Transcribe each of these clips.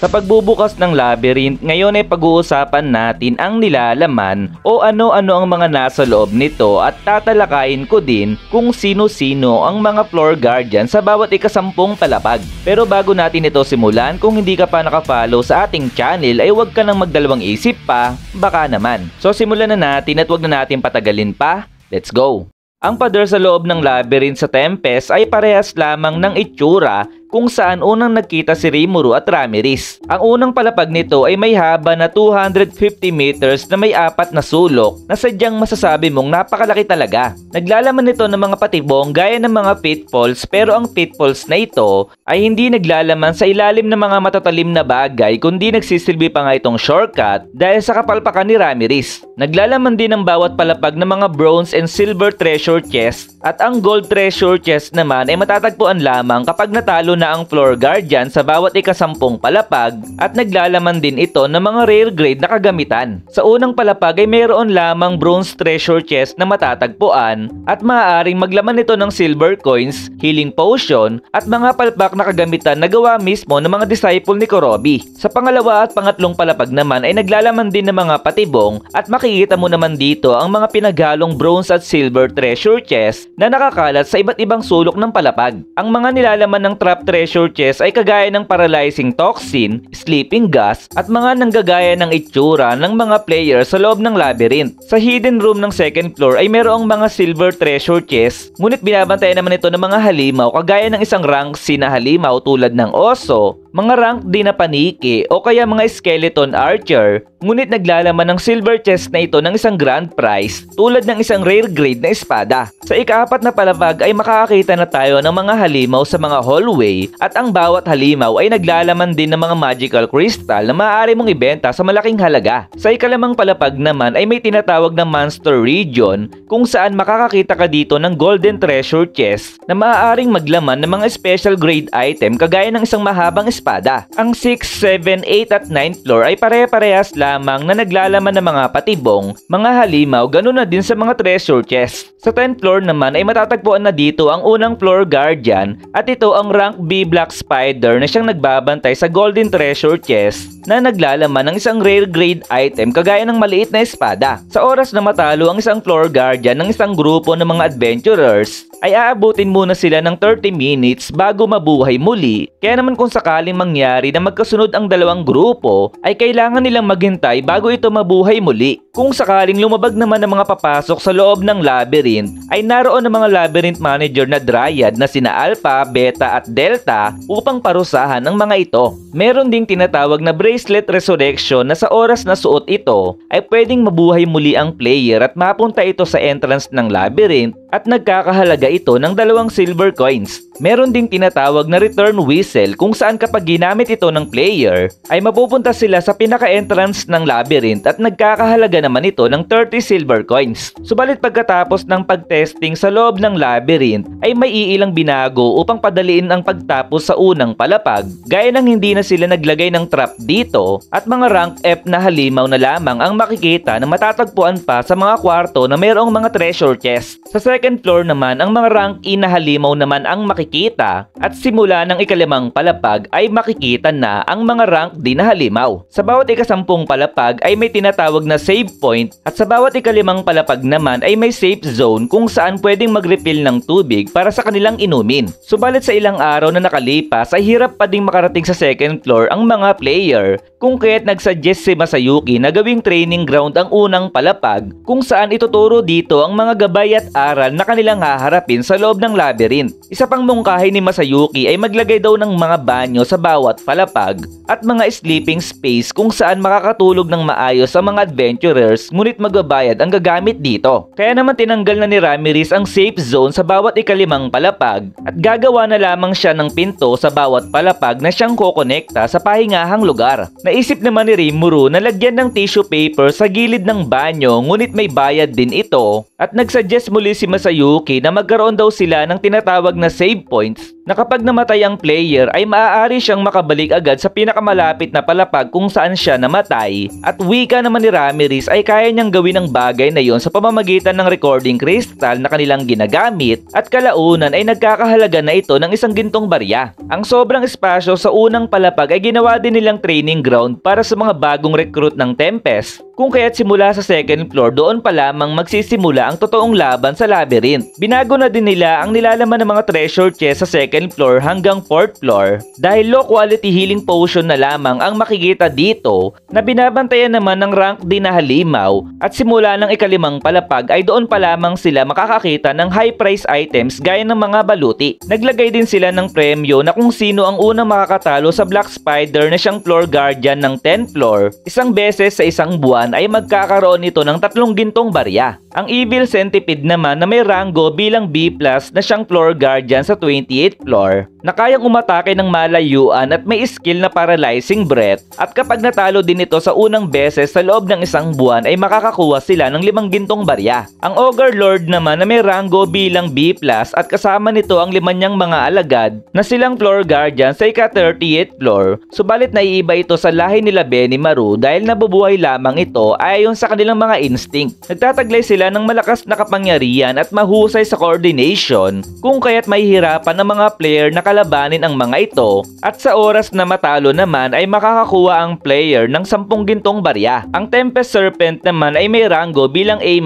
Sa pagbubukas ng labyrinth, ngayon ay pag-uusapan natin ang nilalaman o ano-ano ang mga nasa loob nito at tatalakayin ko din kung sino-sino ang mga floor guardian sa bawat ikasampung palapag. Pero bago natin ito simulan, kung hindi ka pa nakafollow sa ating channel ay huwag ka nang magdalawang isip pa, baka naman. So simulan na natin at huwag na natin patagalin pa, let's go! Ang pader sa loob ng labyrinth sa Tempest ay parehas lamang ng itsura kung saan unang nagkita si Rimuru at Ramirez. Ang unang palapag nito ay may haba na 250 meters na may 4 na sulok na sadyang masasabi mong napakalaki talaga. Naglalaman nito ng mga patibong gaya ng mga pitfalls, pero ang pitfalls na ito ay hindi naglalaman sa ilalim ng mga matatalim na bagay kundi nagsisilbi pa nga itong shortcut dahil sa kapalpakan ni Ramirez. Naglalaman din ng bawat palapag ng mga bronze and silver treasure chest at ang gold treasure chest naman ay matatagpuan lamang kapag natalo na ang floor guardian sa bawat ikasampung palapag at naglalaman din ito ng mga rare grade na kagamitan. Sa unang palapag ay mayroon lamang bronze treasure chest na matatagpuan at maaaring maglaman nito ng silver coins, healing potion at mga palpak na kagamitan na gawa mismo ng mga disciple ni Kurobi. Sa pangalawa at pangatlong palapag naman ay naglalaman din ng mga patibong at makikita mo naman dito ang mga pinaghalong bronze at silver treasure chest na nakakalat sa iba't ibang sulok ng palapag. Ang mga nilalaman ng trap treasure chest ay kagaya ng paralyzing toxin, sleeping gas at mga nanggagaya ng itsura ng mga player sa loob ng labyrinth. Sa hidden room ng second floor ay mayroong mga silver treasure chest, ngunit binabantayan naman ito ng mga halimaw kagaya ng isang rank C na halimaw tulad ng oso, mga rank D na paniki o kaya mga skeleton archer, ngunit naglalaman ng silver chest na ito ng isang grand prize tulad ng isang rare grade na espada. Sa ika-4 na palapag ay makakakita na tayo ng mga halimaw sa mga hallway at ang bawat halimaw ay naglalaman din ng mga magical crystal na maaari mong ibenta sa malaking halaga. Sa ika-5 palapag naman ay may tinatawag na monster region kung saan makakakita ka dito ng golden treasure chest na maaaring maglaman ng mga special grade item kagaya ng isang mahabang espada. Ang 6, 7, 8 at 9th floor ay pare-parehas lamang na naglalaman ng mga patibong, mga halimaw, ganun na din sa mga treasure chest. Sa 10th floor naman ay matatagpuan na dito ang unang floor guardian at ito ang rank B Black Spider na siyang nagbabantay sa golden treasure chest na naglalaman ng isang rare grade item kagaya ng maliit na espada. Sa oras na matalo ang isang floor guardian ng isang grupo ng mga adventurers ay aabutin muna sila ng 30 minutes bago mabuhay muli, kaya naman kung sakaling mangyari na magkasunod ang dalawang grupo ay kailangan nilang maghintay bago ito mabuhay muli. Kung sakaling lumabag naman ng mga papasok sa loob ng labyrinth ay naroon ng mga labyrinth manager na dryad na sina Alpha, Beta at Delta upang parusahan ang mga ito. Meron ding tinatawag na bracelet resurrection na sa oras na suot ito ay pwedeng mabuhay muli ang player at mapunta ito sa entrance ng labyrinth at nagkakahalaga ito ng 2 silver coins. Meron ding tinatawag na return whistle kung saan kapag ginamit ito ng player ay mapupunta sila sa pinaka-entrance ng labyrinth at nagkakahalaga naman ito ng 30 silver coins. Subalit pagkatapos ng pagtesting sa loob ng labyrinth ay may iilang binago upang padaliin ang pagtapos sa unang palapag, gaya ng hindi na sila naglagay ng trap dito at mga rank F na halimaw na lamang ang makikita na matatagpuan pa sa mga kwarto na mayroong mga treasure chest. Sa second floor naman ang mga rank E na halimaw naman ang makikita at simula ng ika-5 palapag ay makikita na ang mga rank D na halimaw. Sa bawat ika-10 palapag ay may tinatawag na save point at sa bawat ika-5 palapag naman ay may safe zone kung saan pwedeng mag-refill ng tubig para sa kanilang inumin. Subalit sa ilang araw na nakalipas ay hirap pa ding makarating sa second floor ang mga player kung kaya't nagsuggest si Masayuki na gawing training ground ang unang palapag kung saan ituturo dito ang mga gabay at aral na kanilang haharapin sa loob ng labyrinth. Isa pang mungkahi ni Masayuki ay maglagay daw ng mga banyo sa bawat palapag at mga sleeping space kung saan makakatulog ng maayos ang mga adventurers ngunit magbabayad ang gagamit dito. Kaya naman tinanggal na ni Ramirez ang safe zone sa bawat ika-5 palapag at gagawa na lamang siya ng pinto sa bawat palapag na siyang kokonekta sa pahingahang lugar. Naisip naman ni Rimuru na lagyan ng tissue paper sa gilid ng banyo ngunit may bayad din ito At nagsuggest muli si Masayuki na magkaroon daw sila ng tinatawag na save points na kapag namatay ang player ay maaari siyang makabalik agad sa pinakamalapit na palapag kung saan siya namatay. At wika naman ni Ramirez ay kaya niyang gawin ang bagay na yon sa pamamagitan ng recording crystal na kanilang ginagamit at kalaunan ay nagkakahalaga na ito ng isang gintong barya. Ang sobrang espasyo sa unang palapag ay ginawa din nilang training ground para sa mga bagong recruit ng Tempest, kung kaya't simula sa second floor doon pa lamang magsisimula ang totoong laban sa labyrinth. Binago na din nila ang nilalaman ng mga treasure chest sa second floor hanggang fourth floor dahil low quality healing potion na lamang ang makikita dito na binabantayan naman ng rank D na halimaw, at simula ng ikalimang palapag ay doon pa lamang sila makakakita ng high price items gaya ng mga baluti. Naglagay din sila ng premyo na kung sino ang unang makakatalo sa Black Spider na siyang floor guardian ng 10th floor isang beses sa isang buwan ay magkakaroon nito ng 3 gintong barya. Ang Evil Centipede naman na may rango bilang B+ na siyang floor guardian sa 28th floor na kayang umatake ng malayuan at may skill na paralyzing breath, at kapag natalo din ito sa unang beses sa loob ng isang buwan ay makakakuha sila ng 5 gintong barya. Ang Ogre Lord naman na may rango bilang B+ at kasama nito ang 5 niyang mga alagad na silang floor guardian sa ika-38th floor, subalit naiiba ito sa lahi nila Benimaru dahil nabubuhay lamang ito ayon sa kanilang mga instinct. Nagtataglay sila ng malakas na kapangyarihan at mahusay sa coordination, kung kaya't mahihirapan ang mga player na kalabanin ang mga ito, at sa oras na matalo naman ay makakakuha ang player ng 10 gintong barya. Ang Tempest Serpent naman ay may rango bilang A-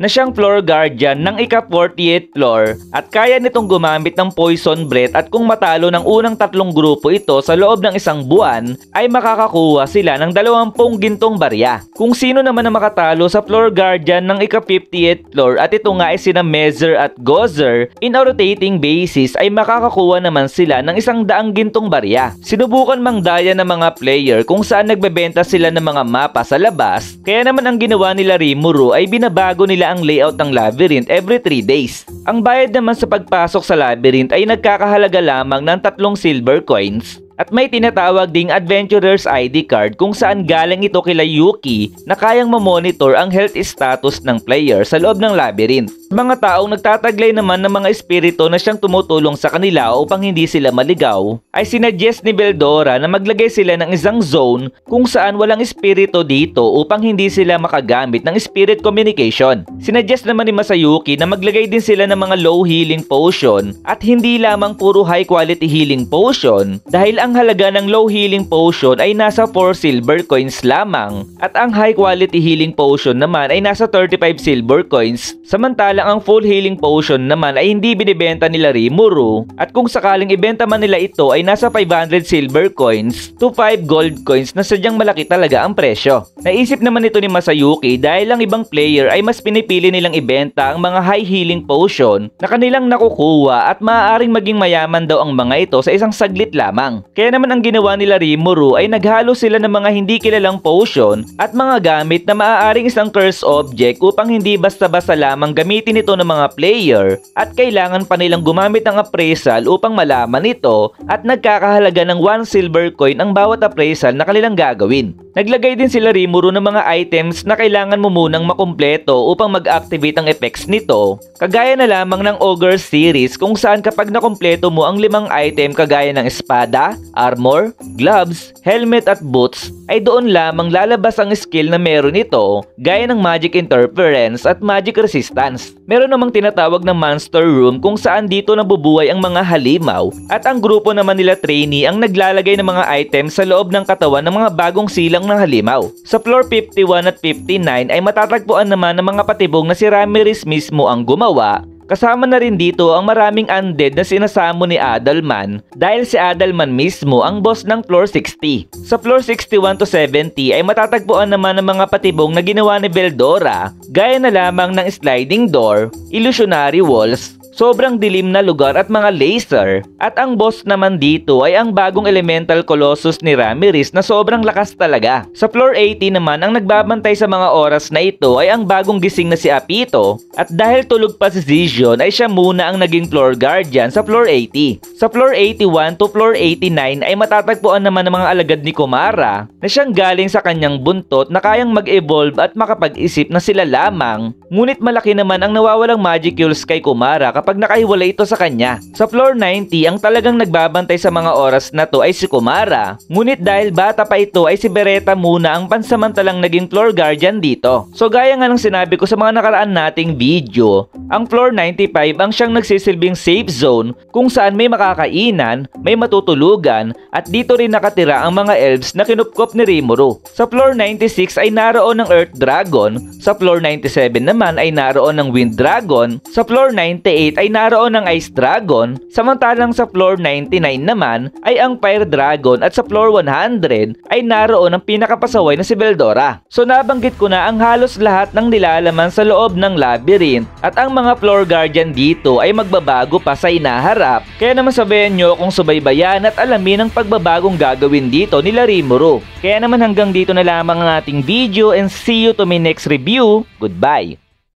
na siyang floor guardian ng ika-40th floor at kaya nitong gumamit ng poison breath, at kung matalo ng unang 3 grupo ito sa loob ng isang buwan ay makakakuha sila ng 20 gintong barya. Kung sino naman ang makatalo sa floor guardian ng ika-50th floor, at ito nga ay sina Mezer at Gozer, in a rotating basis ay makakakuha naman sila ng 100 gintong barya. Sinubukan mangdaya ng mga player kung saan nagbebenta sila ng mga mapa sa labas, kaya naman ang ginawa nila Rimuru ay binabago nila ang layout ng labyrinth every 3 days. Ang bayad naman sa pagpasok sa labyrinth ay nagkakahalaga lamang ng 3 silver coins. At may tinatawag ding Adventurer's ID card kung saan galing ito kila Yuki na kayang mamonitor ang health status ng player sa loob ng labyrinth. Mga taong nagtataglay naman ng mga espiritu na siyang tumutulong sa kanila upang hindi sila maligaw, ay sinuggest ni Beldora na maglagay sila ng isang zone kung saan walang espiritu dito upang hindi sila makagamit ng spirit communication. Sinuggest naman ni Masayuki na maglagay din sila ng mga low healing potion at hindi lamang puro high quality healing potion, dahil ang halaga ng low healing potion ay nasa 4 silver coins lamang at ang high quality healing potion naman ay nasa 35 silver coins, samantalang ang full healing potion naman ay hindi binibenta nila Rimuru, at kung sakaling ibenta man nila ito ay nasa 500 silver coins to 5 gold coins na sadyang malaki talaga ang presyo. Naisip naman ito ni Masayuki dahil ang ibang player ay mas pinipili nilang ibenta ang mga high healing potion na kanilang nakukuha at maaaring maging mayaman daw ang mga ito sa isang saglit lamang. Kaya naman ang ginawa nila Rimuru ay naghalo sila ng mga hindi kilalang potion at mga gamit na maaaring isang curse object upang hindi basta-basta lamang gamitin ito ng mga player, at kailangan pa nilang gumamit ng appraisal upang malaman ito, at nagkakahalaga ng 1 silver coin ang bawat appraisal na kanilang gagawin. Naglagay din sila Rimuru ng mga items na kailangan mo munang makumpleto upang mag-activate ang effects nito, kagaya na lamang ng Ogre series kung saan kapag nakumpleto mo ang 5 item kagaya ng espada, armor, gloves, helmet at boots, ay doon lamang lalabas ang skill na meron ito, gaya ng magic interference at magic resistance. Meron namang tinatawag na monster room kung saan dito nabubuhay ang mga halimaw, at ang grupo naman nila trainee ang naglalagay ng mga items sa loob ng katawan ng mga bagong silang ng halimaw. Sa floor 51 at 59 ay matatagpuan naman ng mga patibong na si Ramirez mismo ang gumawa. Kasama na rin dito ang maraming undead na sinasamo ni Adalman dahil si Adalman mismo ang boss ng floor 60. Sa floor 61 to 70 ay matatagpuan naman ng mga patibong na ginawa ni Beldora, gaya na lamang ng sliding door, illusionary walls, sobrang dilim na lugar at mga laser. At ang boss naman dito ay ang bagong Elemental Colossus ni Ramirez na sobrang lakas talaga. Sa floor 80 naman, ang nagbabantay sa mga oras na ito ay ang bagong gising na si Apito, at dahil tulog pa si Zizion ay siya muna ang naging floor guardian sa floor 80. Sa floor 81 to floor 89 ay matatagpuan naman ng mga alagad ni Kumara na siyang galing sa kanyang buntot na kayang mag-evolve at makapag-isip na sila lamang, ngunit malaki naman ang nawawalang Magicules kay Kumara kapag nakahiwalay ito sa kanya. Sa floor 90, ang talagang nagbabantay sa mga oras na to ay si Kumara, ngunit dahil bata pa ito ay si Beretta muna ang pansamantalang naging floor guardian dito. So gaya nga ng sinabi ko sa mga nakaraan nating video, ang floor 95 ang siyang nagsisilbing safe zone kung saan may makakainan, may matutulugan, at dito rin nakatira ang mga elves na kinupkop ni Rimuru. Sa floor 96 ay naroon ng Earth Dragon, sa floor 97 naman ay naroon ng Wind Dragon, sa floor 98 ay naroon ng Ice Dragon, samantalang sa floor 99 naman ay ang Fire Dragon, at sa floor 100 ay naroon ang pinakapasaway na si Beldora. So nabanggit ko na ang halos lahat ng nilalaman sa loob ng labyrinth, at ang mga floor guardian dito ay magbabago pa sa inaharap, kaya naman sabayan nyo kung subaybayan at alamin ang pagbabagong gagawin dito nila Rimuru. Kaya naman hanggang dito na lamang ang ating video, and see you to my next review. Goodbye!